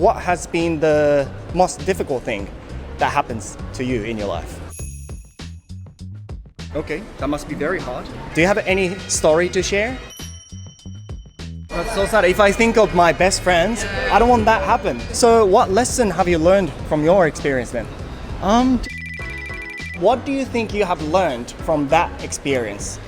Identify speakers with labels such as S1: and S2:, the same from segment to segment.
S1: What has been the most difficult thing that happens to you in your life? Okay, that must be very hard. Do you have any story to share? That's so sad. If I think of my best friends, I don't want that to happen. So what lesson have you learned from your experience then? What do you think you have learned from that experience?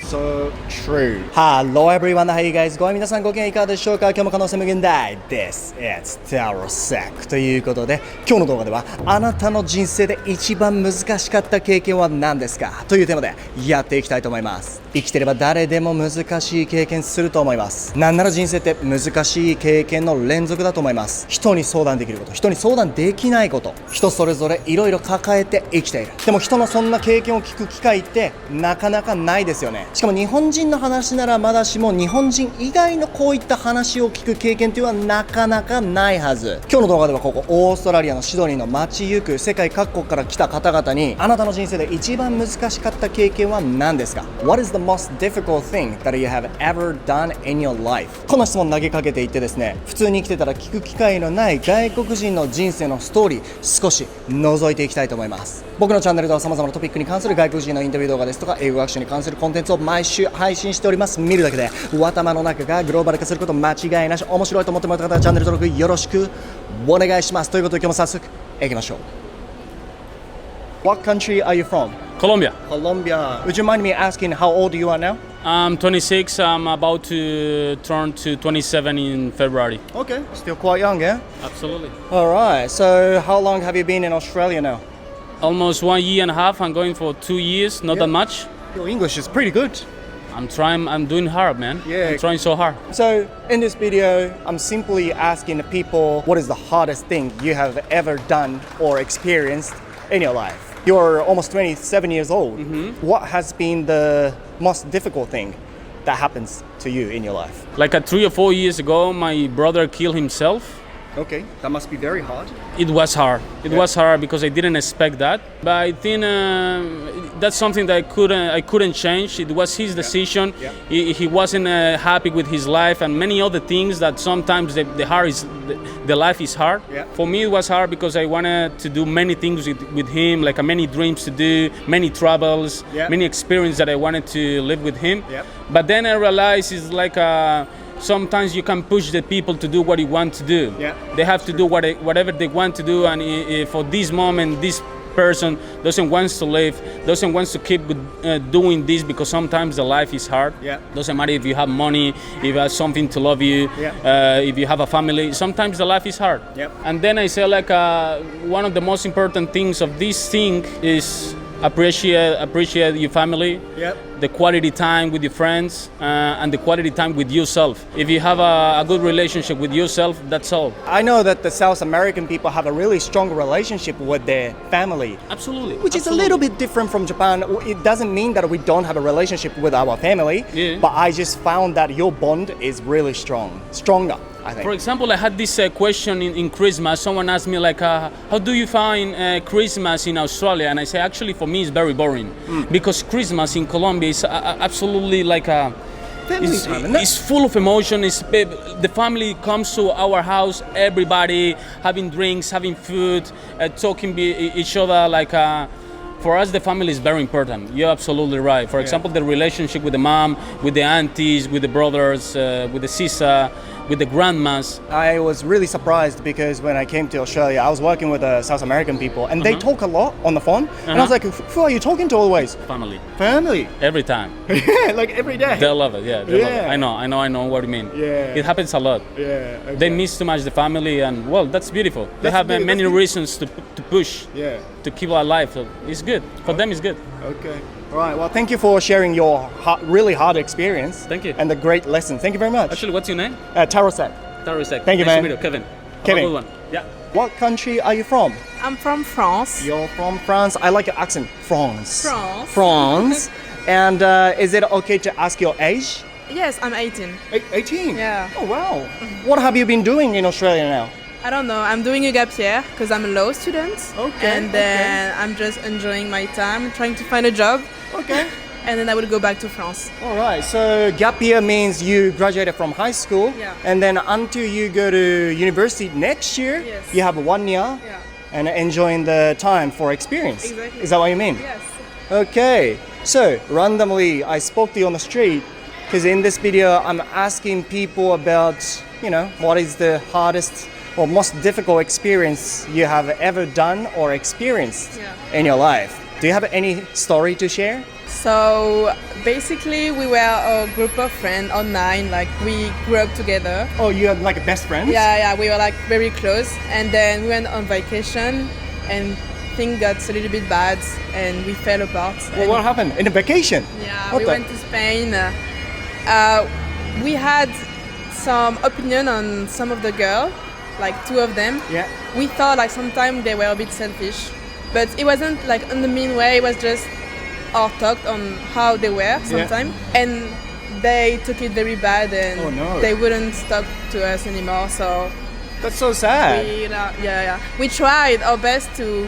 S1: So true. Hello everyone, how are you guys going? 皆さんご機嫌いかがでしょうか？今日も可能性無限大です。It's タロサックということで、今日の動画ではあなたの人生で一番難しかった経験は何ですか？というテーマでやっていきたいと思います。生きてれば誰でも難しい経験すると思います。なんなら人生って難しい経験の連続だと思います。人に相談できること、人に相談できないこと、人それぞれいろいろ抱えて生きている。でも人のそんな経験を聞く機会ってなかなかないですよね。しかも日本人の話ならまだしも日本人以外のこういった話を聞く経験というのはなかなかないはず。今日の動画ではここオーストラリアのシドニーの街ゆく世界各国から来た方々にあなたの人生で一番難しかった経験は何ですか？ What is the most difficult thing that you have ever done in your life? この質問投げかけていってですね、普通に生きてたら聞く機会のない外国人の人生のストーリー少し覗いていきたいと思います。僕のチャンネルでは様々なトピックに関する外国人のインタビュー動画ですとか英語学習に関するコンテンツを毎週配信しております。見るだけで頭の中がグローバル化すること間違いなし。面白いと思ってもらった方はチャンネル登録よろしくお願いします。ということで今日も早速行きましょう。What country are you from?
S2: Colombia.
S1: Colombia. Would you mind me asking how old you are now?
S2: I'm 26. I'm about to turn to 27 in February.
S1: Okay, still quite young, yeah?
S2: Absolutely.
S1: Alright, so how long have you been in Australia now?
S2: Almost 1 year and a half. I'm going for 2 years, not that much.
S1: Your English is pretty good.
S2: I'm trying, I'm doing hard, man.
S1: Yeah.
S2: I'm trying so hard.
S1: So in this video, I'm simply asking the people what is the hardest thing you have ever done or experienced in your life. You're almost 27 years old. Mm-hmm. What has been the most difficult thing that happens to you in your life?
S2: Like 3 or 4 years ago, my brother killed himself.
S1: Okay, that must be very hard.
S2: It was hard. It was hard because I didn't expect that. But I think that's something that I couldn't change. It was his decision.
S1: Yeah.
S2: He wasn't happy with his life and many other things that sometimes the life is hard.
S1: Yeah.
S2: For me, it was hard because I wanted to do many things with him, like many dreams to do, many travels, many experiences that I wanted to live with him.
S1: Yeah.
S2: But then I realized it's like sometimes you can push the people to do what you want to do.
S1: Yeah,
S2: they have to do whatever they want to do, and if for this moment this person doesn't want to live, doesn't want to keep doing this because sometimes the life is hard.
S1: Yeah.
S2: Doesn't matter if you have money, if you have something to love you, if you have a family, sometimes the life is hard.
S1: Yeah.
S2: And then I say like one of the most important things of this thing is appreciate your family, the quality time with your friends, and the quality time with yourself. If you have a good relationship with yourself, that's all.
S1: I know that the South American people have a really strong relationship with their family.
S2: Absolutely.
S1: Which is a little bit different from Japan. It doesn't mean that we don't have a relationship with our family, but I just found that your bond is really stronger. I think.
S2: For example, I had this question in Christmas. Someone asked me like, how do you find Christmas in Australia? And I say, actually, for me, it's very boring because Christmas in Colombia is absolutely like a
S1: family time.
S2: It's full of emotion. The family comes to our house, everybody having drinks, having food, talking to each other like. For us, the family is very important. You're absolutely right. For example, the relationship with the mom, with the aunties, with the brothers, with the sister, with the grandmas.
S1: I was really surprised because when I came to Australia, I was working with South American people and they talk a lot on the phone. And I was like, who are you talking to always?
S2: Family.
S1: Family?
S2: Every time.
S1: Like every day.
S2: They love it, they love it. I know what you mean.
S1: Yeah.
S2: It happens a lot.
S1: Yeah. Okay.
S2: They miss too much the family and, well, that's beautiful. They have many reasons to push, to keep alive. So it's good. For them, it's good.
S1: Okay. All right. Well, thank you for sharing your really hard experience.
S2: Thank you.
S1: And the great lesson. Thank you very much.
S2: Actually, what's your name?
S1: Tarosack.
S2: Tarosack.
S1: Thank you,
S2: nice
S1: man.
S2: To meet you, Kevin.
S1: Kevin.
S2: Have a good one. Yeah.
S1: What country are you from?
S3: I'm from France.
S1: You're from France. I like your accent. France.
S3: France.
S1: France. And is it okay to ask your age?
S3: Yes, I'm 18.
S1: 18?
S3: Yeah.
S1: Oh, wow. What have you been doing in Australia now?
S3: I don't know. I'm doing a gap year because I'm a law student.
S1: Okay.
S3: And then I'm just enjoying my time, trying to find a job.
S1: Okay.
S3: and then I will go back to France.
S1: All right. So gap year means you graduated from high school,
S3: Yeah.
S1: and then until you go to university next year,
S3: Yes.
S1: you have 1 year
S3: Yeah.
S1: and enjoying the time for experience.
S3: Exactly.
S1: Is that what you mean?
S3: Yes.
S1: Okay. So randomly, I spoke to you on the street because in this video, I'm asking people about, what is the hardest or most difficult experience you have ever done or experienced
S3: Yeah.
S1: in your life. Do you have any story to share?
S3: So basically, we were a group of friends online. Like we grew up together.
S1: Oh, you have like best friends?
S3: Yeah, we were like very close. And then we went on vacation, and things got a little bit bad, and we fell apart.
S1: Well,
S3: And-
S1: what happened? In a vacation?
S3: Yeah,
S1: What
S3: we
S1: the-
S3: went to Spain. We had some opinion on some of the girls, like 2 of them.
S1: Yeah.
S3: We thought like sometimes they were a bit selfish, but it wasn't like in the mean way. It was just our talk on how they were sometimes, and they took it very bad, and
S1: Oh, no.
S3: they wouldn't talk to us anymore. So
S1: That's so sad.
S3: we tried our best to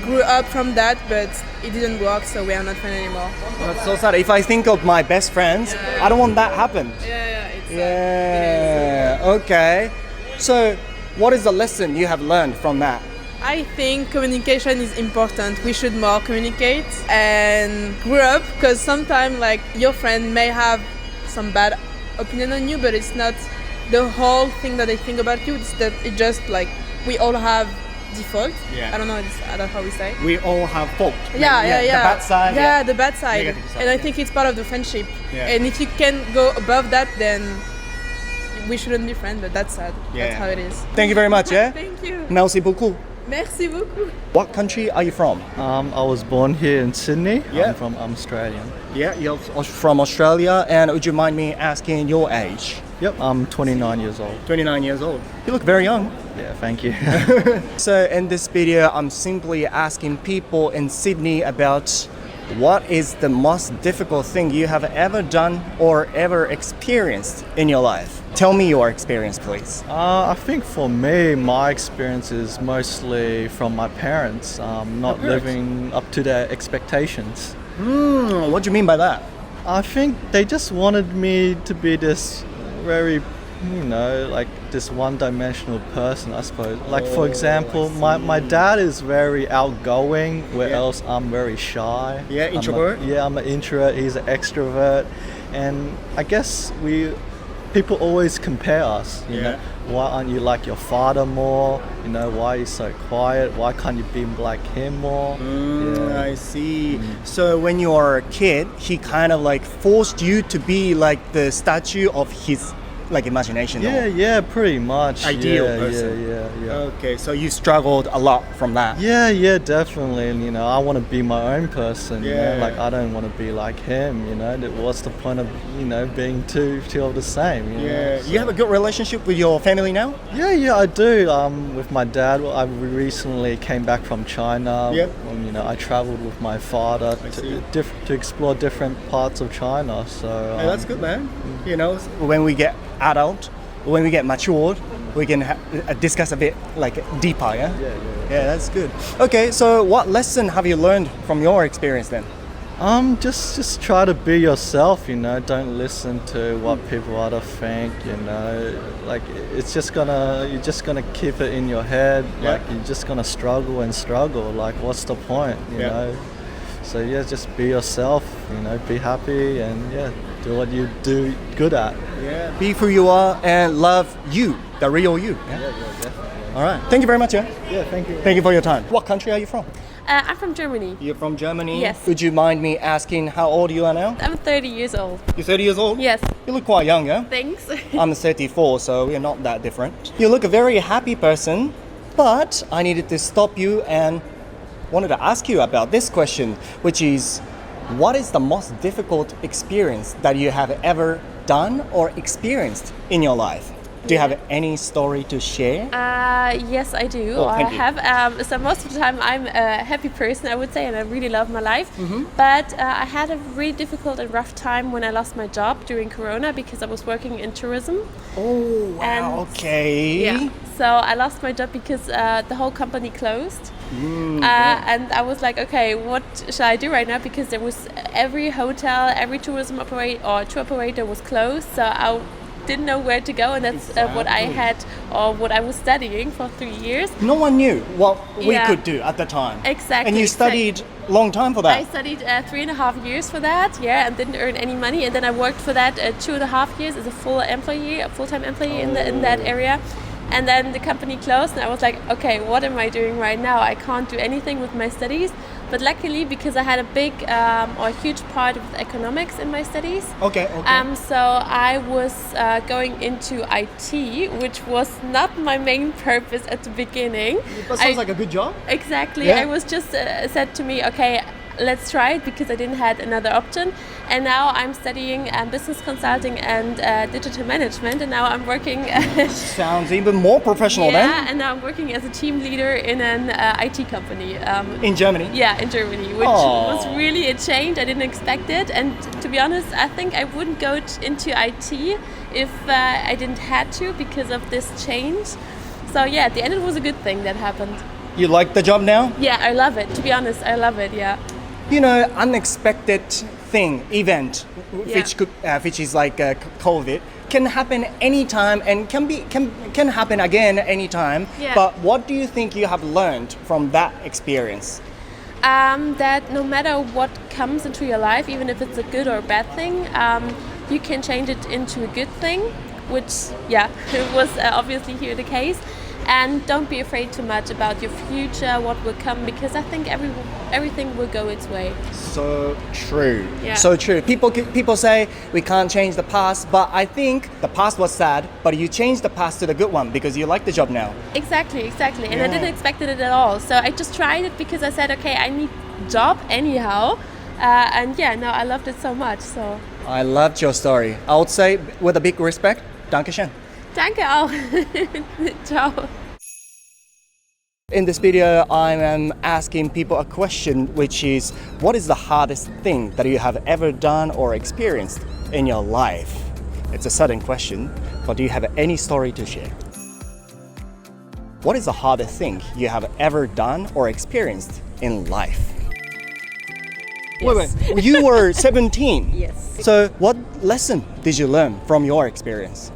S3: grow up from that, but it didn't work. So we are not friends anymore.
S1: That's so sad. If I think of my best friends, I don't want that happen.
S3: It's
S1: Yeah. Okay. So, what is the lesson you have learned from that?
S3: I think communication is important. We should more communicate and grow up, because sometimes like your friend may have some bad opinion on you, but it's not the whole thing that they think about you. It's that it just like we all have default.
S1: Yeah.
S3: I don't know. I don't know how we say.
S1: We all have fault.
S3: Yeah.
S1: The bad side.
S3: Yeah, the bad side.
S1: Negative side,
S3: And I
S1: yeah.
S3: think it's part of the friendship.
S1: Yeah.
S3: And if you can go above that, then we shouldn't be friends. But that's sad.
S1: Yeah.
S3: That's how it is.
S1: Thank you very much. Yeah.
S3: Thank you.
S1: Merci beaucoup.
S3: Merci beaucoup.
S1: What country are you from?
S4: I was born here in Sydney.
S1: Yeah.
S4: I'm from Australian.
S1: Yeah, you're from Australia. And would you mind me asking your age?
S4: Yep, I'm 29 years old.
S1: 29 years old. You look very young.
S4: Yeah, thank you.
S1: So in this video, I'm simply asking people in Sydney about what is the most difficult thing you have ever done or ever experienced in your life. Tell me your experience, please.
S4: I think for me, my experience is mostly from my parents, not
S1: parents?
S4: living up to their expectations.
S1: What do you mean by that?
S4: I think they just wanted me to be this very, like this one-dimensional person, I suppose. Like, for example, my dad is very outgoing, whereas I'm very shy.
S1: Yeah, introvert?
S4: I'm an introvert, he's an extrovert. And I guess people always compare us, you know. Why aren't you like your father more? Why are you so quiet? Why can't you be like him more?
S1: I see. So when you were a kid, he kind of like forced you to be like the statue of his like imagination.
S4: Yeah, pretty much.
S1: Ideal
S4: yeah,
S1: person.
S4: Yeah.
S1: Okay, so you struggled a lot from that.
S4: Yeah, definitely. And I want to be my own person.
S1: Yeah.
S4: Like I don't want to be like him. What's the point of being two of the same?
S1: Yeah.
S4: So-
S1: You have a good relationship with your family now?
S4: Yeah, I do. With my dad, I recently came back from China.
S1: Yep.
S4: I traveled with my father
S1: see.
S4: to explore different parts of China. So
S1: Yeah, that's good, man. When we get adult, when we get matured, we can discuss a bit like deeper, yeah? Yeah, that's good. Okay, so what lesson have you learned from your experience then?
S4: Just try to be yourself, don't listen to what people other think, like you're just gonna keep it in your head, like you're just gonna struggle, like what's the point, you know? So just be yourself, be happy and do what you do good at.
S1: Yeah. Be who you are and love you, the real you. Yeah,
S4: definitely.
S1: All right. Thank you very much, yeah?
S4: Yeah, thank you.
S1: Thank you for your time. What country are you from?
S5: I'm from Germany.
S1: You're from Germany?
S5: Yes.
S1: Would you mind me asking how old you are now?
S5: I'm 30 years old.
S1: You're 30 years old?
S5: Yes.
S1: You look quite young, yeah?
S5: Thanks.
S1: I'm 34, so we're not that different. You look a very happy person, but I needed to stop you and wanted to ask you about this question, which is, what is the most difficult experience that you have ever done or experienced in your life? Do you have any story to share?
S5: Yes, I do.
S1: Oh,
S5: I
S1: thank you.
S5: have. So most of the time, I'm a happy person, I would say, and I really love my life.
S1: Mm-hmm.
S5: But I had a really difficult and rough time when I lost my job during Corona because I was working in tourism.
S1: Oh, wow,
S5: And-
S1: okay.
S5: Yeah. So I lost my job because the whole company closed. And I was like, okay, what should I do right now? Because there was every hotel, every tourism tour operator was closed, so I didn't know where to go, and that's what I had or what I was studying for 3 years.
S1: No one knew what we could do at the time.
S5: Exactly.
S1: And you studied long time for that.
S5: I studied 3.5 years for that, and didn't earn any money, and then I worked for that 2.5 years as a full-time employee in that area. And then the company closed, and I was like, okay, what am I doing right now? I can't do anything with my studies. But luckily, because I had a big or huge part of economics in my studies,
S1: Okay.
S5: so I was going into IT, which was not my main purpose at the beginning.
S1: That sounds like a good job.
S5: Exactly.
S1: Yeah.
S5: I was just said to me, okay, let's try it, because I didn't have another option. And now I'm studying business consulting and digital management, and now I'm working.
S1: Sounds even more professional then.
S5: And now I'm working as a team leader in an IT company.
S1: In Germany.
S5: Yeah, in Germany, which was really a change. I didn't expect it, and to be honest, I think I wouldn't go into IT if I didn't had to, because of this change. So yeah, at the end it was a good thing that happened.
S1: You like the job now?
S5: Yeah, I love it. To be honest, I love it. Yeah.
S1: You know, unexpected event, which is like COVID, can happen anytime and can happen again anytime.
S5: Yeah.
S1: But what do you think you have learned from that experience?
S5: That no matter what comes into your life, even if it's a good or a bad thing, you can change it into a good thing, which, it was obviously here the case. And don't be afraid too much about your future, what will come, because I think everything will go its way.
S1: So true.
S5: Yeah.
S1: So true. People say we can't change the past, but I think the past was sad, but you changed the past to the good one because you like the job now.
S5: Exactly. And I didn't expect it at all. So I just tried it because I said, okay, I need a job anyhow. And now I loved it so much. So
S1: I loved your story. I would say with a big respect, Dankeschön.
S5: Danke auch. Ciao.
S1: In this video, I am asking people a question, which is, what is the hardest thing that you have ever done or experienced in your life? It's a sudden question, but do you have any story to share? What is the hardest thing you have ever done or experienced in life?
S5: Yes.
S1: Wait, you were 17.
S5: Yes.
S1: So what lesson did you learn from your experience?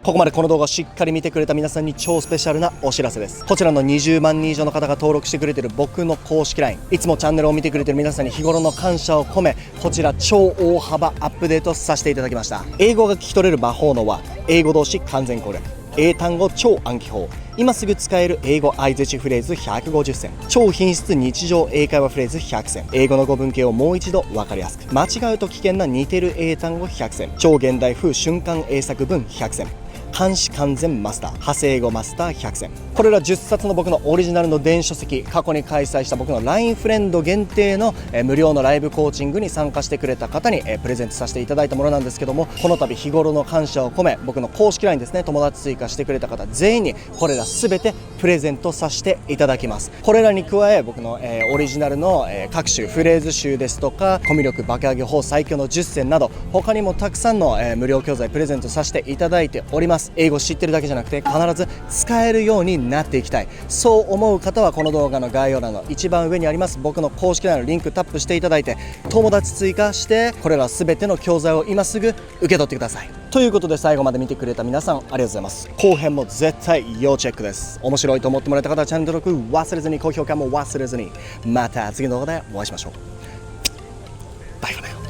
S1: ここまでこの動画をしっかり見てくれた皆さんに超スペシャルなお知らせです。こちらの20万人以上の方が登録してくれている僕の公式 LINE、 いつもチャンネルを見てくれている皆さんに日頃の感謝を込め、こちら超大幅アップデートさせていただきました。英語が聞き取れる魔法の輪、英語動詞完全攻略、英単語超暗記法、今すぐ使える英語相槌フレーズ150選、超品質日常英会話フレーズ100選、英語の語文系をもう一度分かりやすく、間違うと危険な似てる英単語100選、超現代風瞬間英作文100選、漢詞完全マスター、派生語マスター100選。これら10冊の僕のオリジナルの電子書籍、過去に開催した僕の LINE フレンド限定の無料のライブコーチングに参加してくれた方にプレゼントさせていただいたものなんですけども、この度日頃の感謝を込め、僕の公式 LINE ですね、友達追加してくれた方全員にこれら全てプレゼントさせていただきます。これらに加え僕のオリジナルの各種フレーズ集ですとか、コミュ力爆上げ法最強の10選など、他にもたくさんの無料教材プレゼントさせていただいております。英語知ってるだけじゃなくて必ず使えるようになっていきたい、そう思う方はこの動画の概要欄の一番上にあります僕の公式 LINE のリンクタップしていただいて、友達追加してこれら全ての教材を今すぐ受け取ってください。ということで最後まで見てくれた皆さんありがとうございます。後編も絶対要チェックです。面白いと思ってもらえた方はチャンネル登録忘れずに、高評価も忘れずに、また次の動画でお会いしましょう。バイバイ。